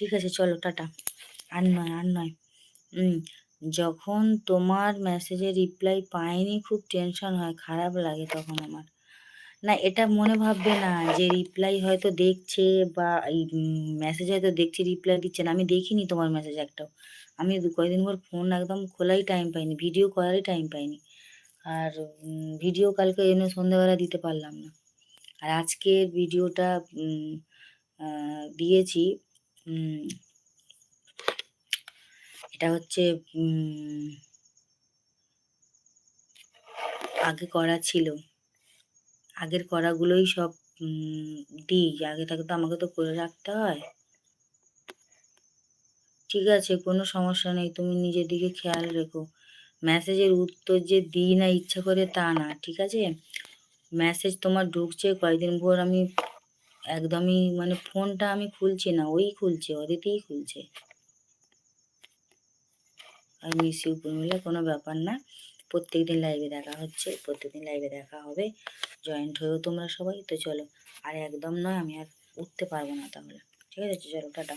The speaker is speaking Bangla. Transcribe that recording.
ঠিক আছে, চলো টাটা। আর নয়, আর নয়। যখন তোমার মেসেজে রিপ্লাই পাইনি খুব টেনশন হয়, খারাপ লাগে তখন আমার। না, এটা মনে ভাববে না যে রিপ্লাই হয়তো দেখছে বা এই মেসেজ হয়তো দেখছে, রিপ্লাই দিচ্ছে না। আমি দেখিনি তোমার মেসেজ একটাও। আমি কয়েকদিন পর ফোন একদম খোলাই টাইম পাইনি, ভিডিও করারই টাইম পাইনি। আর ভিডিও কালকে এনে সন্ধ্যাবেলা দিতে পারলাম না। আর আজকের ভিডিওটা দিয়েছি। এটা হচ্ছে আগে করা ছিল, আগের করাগুলোই সব দিই। আগে থাকে তো আমাকে তো করে রাখতে হয়। ঠিক আছে, কোনো সমস্যা নেই, তুমি নিজের দিকে খেয়াল রেখো। মেসেজের উত্তর যে দিই না ইচ্ছা করে তা না, ঠিক আছে? মেসেজ তোমার ঢুকছে কয়েকদিন পর, আমি একদমই মানে ফোনটা আমি খুলছি না, ওই খুলছে, অদিতিই খুলছে। আর মিস ইউ মিলে কোনো ব্যাপার না, প্রত্যেকদিন লাইভে দেখা হচ্ছে, প্রত্যেকদিন লাইভে দেখা হবে। জয়েন্ট হয়েও তোমরা সবাই তো চলো। আর একদম নয়, আমি আর উঠতে পারবো না তাহলে। ঠিক আছে, চলো টাটা।